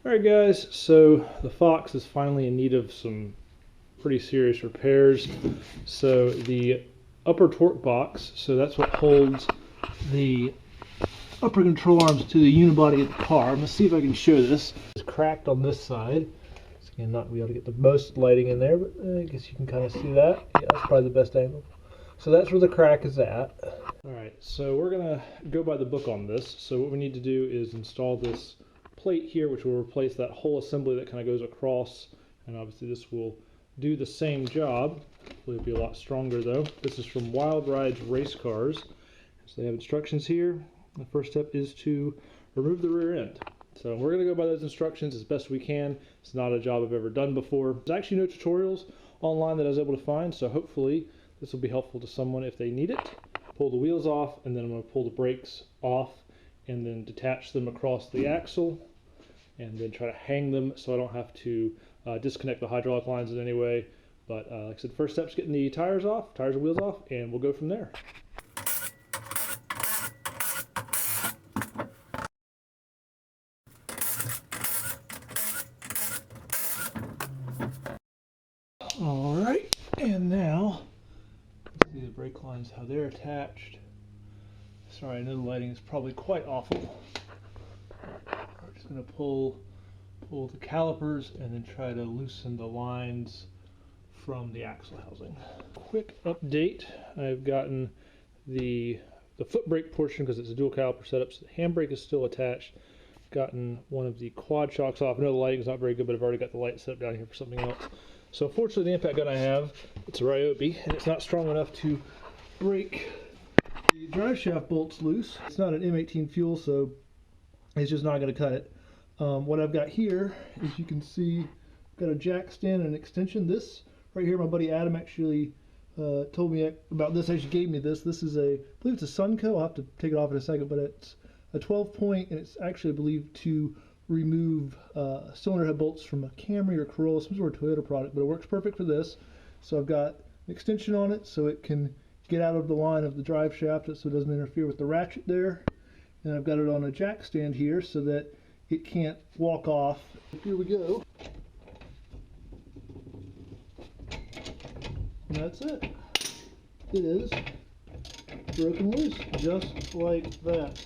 Alright guys, so the Fox is finally in need of some pretty serious repairs. So the upper torque box, so that's what holds the upper control arms to the unibody of the car. I'm going to see if I can show this. It's cracked on this side. So again, not going to be able to get the most lighting in there, but I guess you can kind of see that. Yeah, that's probably the best angle. So that's where the crack is at. Alright, so we're going to go by the book on this. So what we need to do is install this plate here, which will replace that whole assembly that kind of goes across, and obviously this will do the same job. Hopefully it'll be a lot stronger though. This is from Wild Rides Race Cars. So they have instructions here. The first step is to remove the rear end. So we're going to go by those instructions as best we can. It's not a job I've ever done before. There's actually no tutorials online that I was able to find, so hopefully this will be helpful to someone if they need it. Pull the wheels off, and then I'm going to pull the brakes off and then detach them across the axle, and then try to hang them so I don't have to disconnect the hydraulic lines in any way. But like I said, first step is getting the tires and wheels off, and we'll go from there. Alright, and now, see the brake lines, how they're attached. Sorry, I know the lighting is probably quite awful. We're just going to pull the calipers and then try to loosen the lines from the axle housing. Quick update, I've gotten the foot brake portion, because it's a dual caliper setup, so the handbrake is still attached. Gotten one of the quad shocks off. I know the lighting is not very good, but I've already got the light set up down here for something else. So unfortunately the impact gun I have, it's a Ryobi, and it's not strong enough to break the drive shaft bolts loose. It's not an M18 fuel, so it's just not going to cut it. What I've got here, as you can see, I've got a jack stand and an extension. This right here, my buddy Adam actually told me about this. Actually gave me this. This is I believe it's a Sunco. I'll have to take it off in a second, but it's a 12 point, and it's actually believed to remove cylinder head bolts from a Camry or Corolla, some sort of Toyota product, but it works perfect for this. So I've got an extension on it so it can get out of the line of the drive shaft so it doesn't interfere with the ratchet there. And I've got it on a jack stand here so that it can't walk off. Here we go. And that's it. It is broken loose, just like that.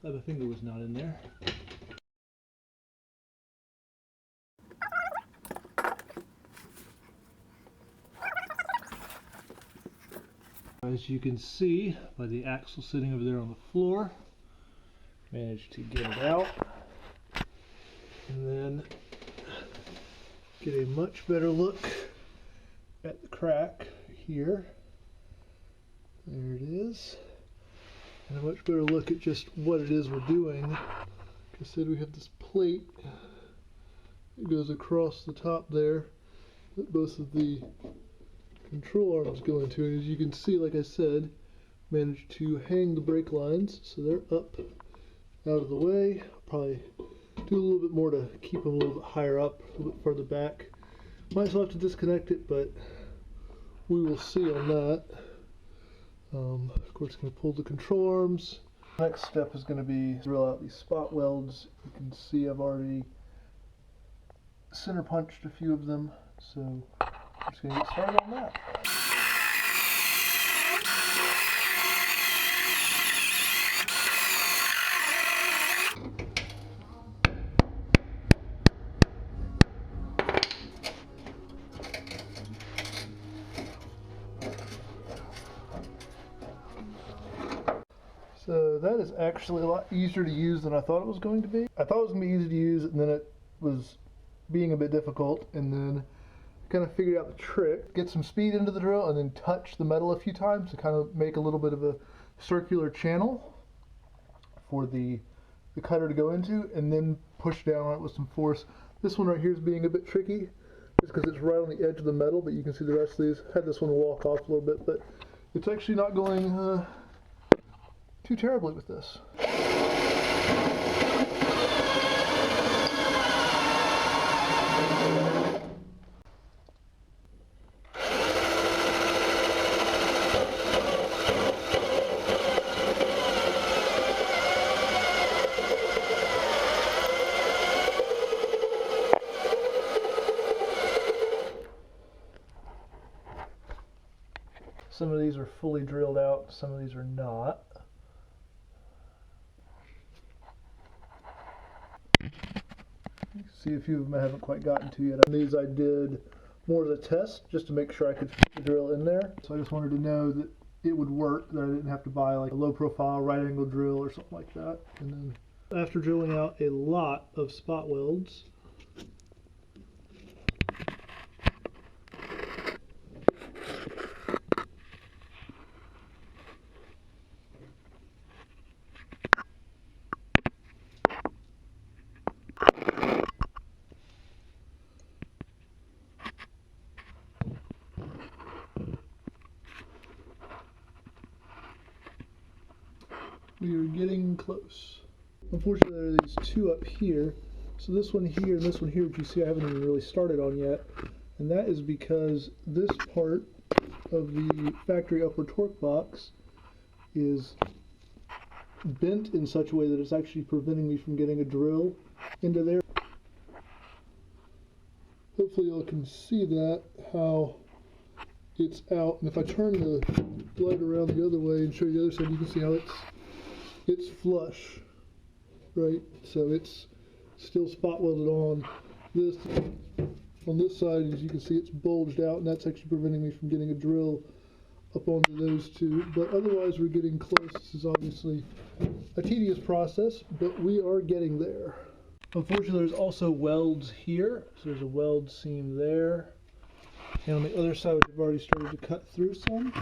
The finger was not in there. As you can see by the axle sitting over there on the floor, managed to get it out and then get a much better look at the crack here. There it is. And a much better look at just what it is we're doing. Like I said, we have this plate that goes across the top there that both of the control arms go into. And as you can see, like I said, managed to hang the brake lines so they're up out of the way. I'll probably do a little bit more to keep them a little bit higher up, a little bit further back. Might still have to disconnect it, but we will see on that. Of course, going to pull the control arms. Next step is going to be drill out these spot welds. You can see I've already center punched a few of them, so I'm just going to get started on that. actually a lot easier to use than I thought it was going to be. I thought it was going to be easy to use, and then it was being a bit difficult, and then kind of figured out the trick. Get some speed into the drill and then touch the metal a few times to kind of make a little bit of a circular channel for the cutter to go into, and then push down on it with some force. This one right here is being a bit tricky just because it's right on the edge of the metal, but you can see the rest of these. I had this one walk off a little bit, but it's actually not going too terribly with this. Some of these are fully drilled out, some of these are not. You can see a few of them I haven't quite gotten to yet. And these I did more as a test, just to make sure I could fit the drill in there. So I just wanted to know that it would work, that I didn't have to buy like a low profile right angle drill or something like that. And then after drilling out a lot of spot welds, we are getting close. Unfortunately, there are these two up here. So this one here and this one here, which you see I haven't even really started on yet. And that is because this part of the factory upward torque box is bent in such a way that it's actually preventing me from getting a drill into there. Hopefully you all can see that, how it's out. And if I turn the light around the other way and show you the other side, you can see how it's flush, right? So it's still spot welded on. On this side, as you can see, it's bulged out, and that's actually preventing me from getting a drill up onto those two. But otherwise, we're getting close. This is obviously a tedious process, but we are getting there. Unfortunately, there's also welds here. So there's a weld seam there. And on the other side, which I've already started to cut through some.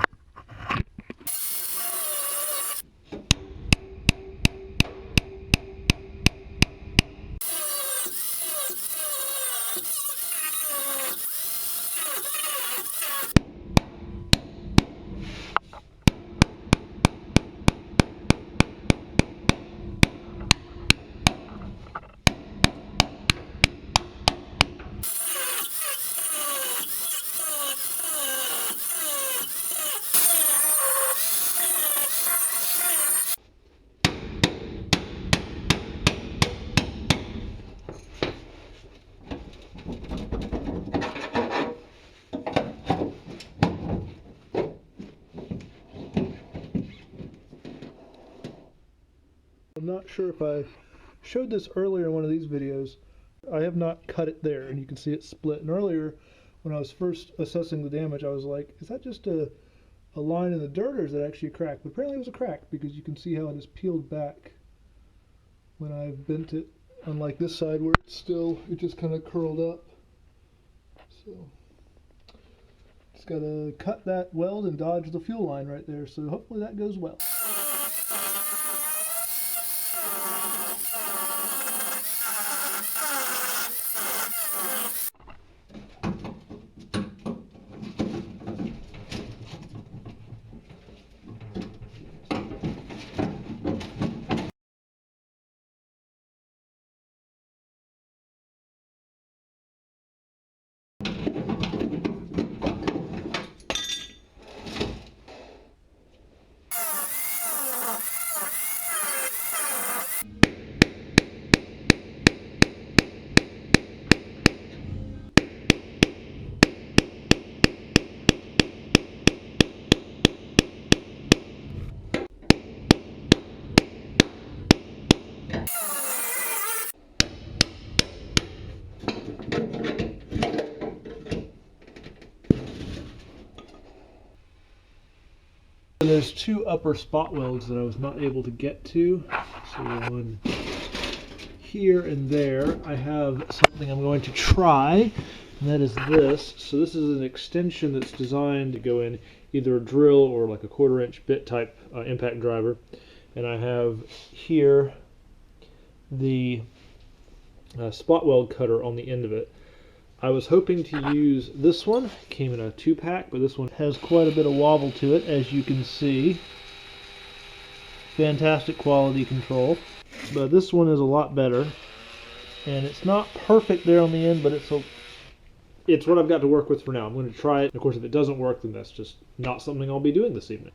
I'm not sure if I showed this earlier in one of these videos. I have not cut it there, and you can see it split. And earlier, when I was first assessing the damage, I was like, is that just a line in the dirt, or is that actually a crack? But apparently it was a crack, because you can see how it is peeled back when I've bent it, unlike this side where it just kind of curled up. So just got to cut that weld and dodge the fuel line right there, so hopefully that goes well. there's two upper spot welds that I was not able to get to. So one here and there. I have something I'm going to try, and that is this. So this is an extension that's designed to go in either a drill or like a 1/4 inch bit type impact driver. And I have here the spot weld cutter on the end of it. I was hoping to use this one. It came in a 2-pack, but this one has quite a bit of wobble to it, as you can see. Fantastic quality control. But this one is a lot better. And it's not perfect there on the end, but it's what I've got to work with for now. I'm going to try it. Of course, if it doesn't work, then that's just not something I'll be doing this evening.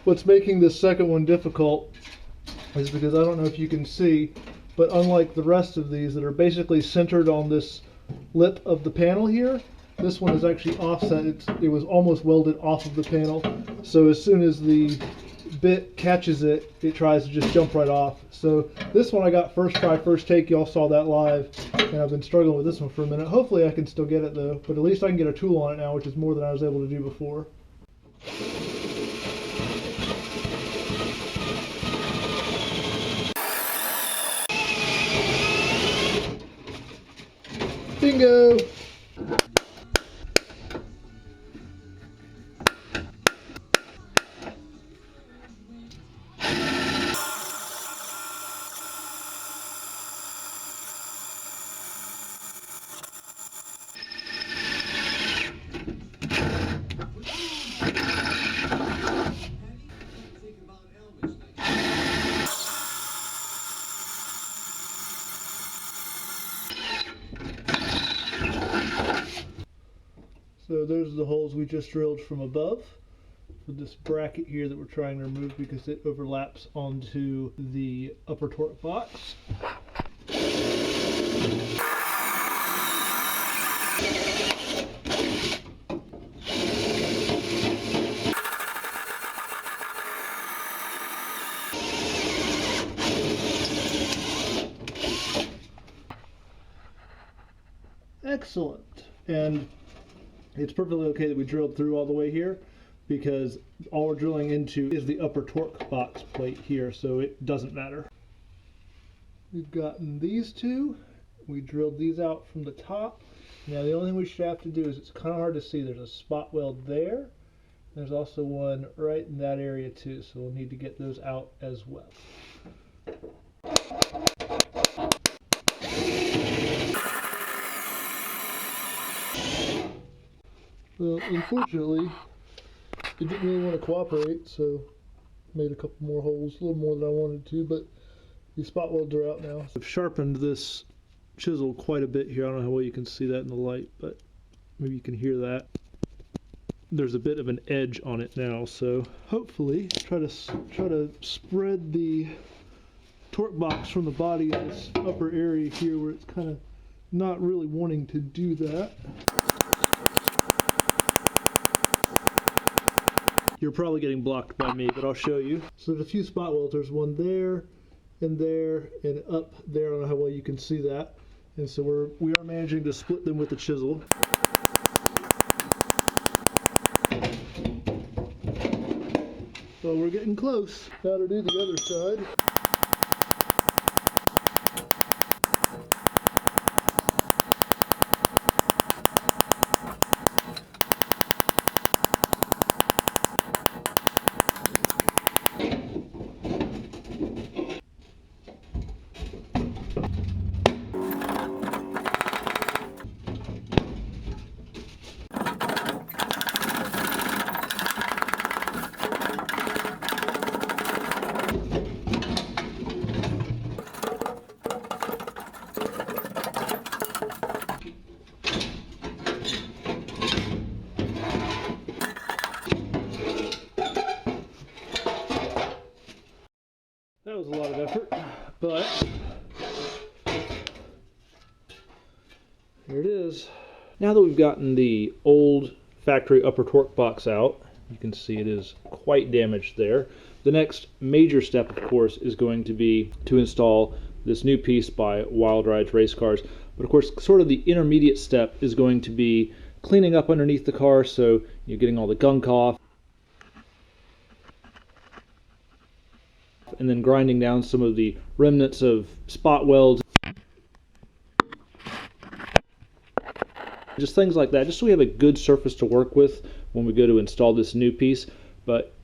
What's making this second one difficult is because I don't know if you can see, but unlike the rest of these that are basically centered on this lip of the panel here, this one is actually offset. It was almost welded off of the panel. So as soon as the bit catches it, it tries to just jump right off. So this one I got first try, first take. Y'all saw that live, and I've been struggling with this one for a minute. Hopefully I can still get it though, but at least I can get a tool on it now, which is more than I was able to do before. Bingo! So those are the holes we just drilled from above for this bracket here that we're trying to remove because it overlaps onto the upper torque box. Excellent. And it's perfectly okay that we drilled through all the way here because all we're drilling into is the upper torque box plate here, so it doesn't matter. We've gotten these two. We drilled these out from the top. Now the only thing we should have to do is, it's kind of hard to see, there's a spot weld there. There's also one right in that area too, so we'll need to get those out as well. Well, unfortunately, it didn't really want to cooperate, so made a couple more holes, a little more than I wanted to, but the spot welds are out now. I've sharpened this chisel quite a bit here. I don't know how well you can see that in the light, but maybe you can hear that. There's a bit of an edge on it now, so hopefully try to spread the torque box from the body in this upper area here where it's kind of not really wanting to do that. You're probably getting blocked by me, but I'll show you. So there's a few spot welds. There's one there, and up there. I don't know how well you can see that. And so we are managing to split them with the chisel. So we're getting close. Now to do the other side. That was a lot of effort, but here it is. Now that we've gotten the old factory upper torque box out. You can see it is quite damaged there. The next major step, of course, is going to be to install this new piece by Wild Rides Race Cars. But of course, sort of the intermediate step is going to be cleaning up underneath the car, so you're getting all the gunk off, and then grinding down some of the remnants of spot welds. Just things like that, just so we have a good surface to work with when we go to install this new piece. But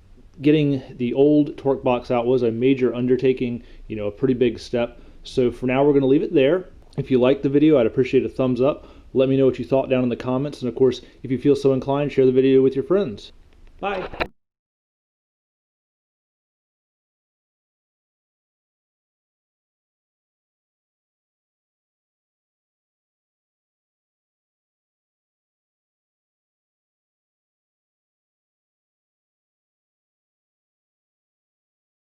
getting the old torque box out was a major undertaking, you know, a pretty big step. So for now, we're going to leave it there. If you liked the video, I'd appreciate a thumbs up. Let me know what you thought down in the comments. And of course, if you feel so inclined, share the video with your friends. Bye.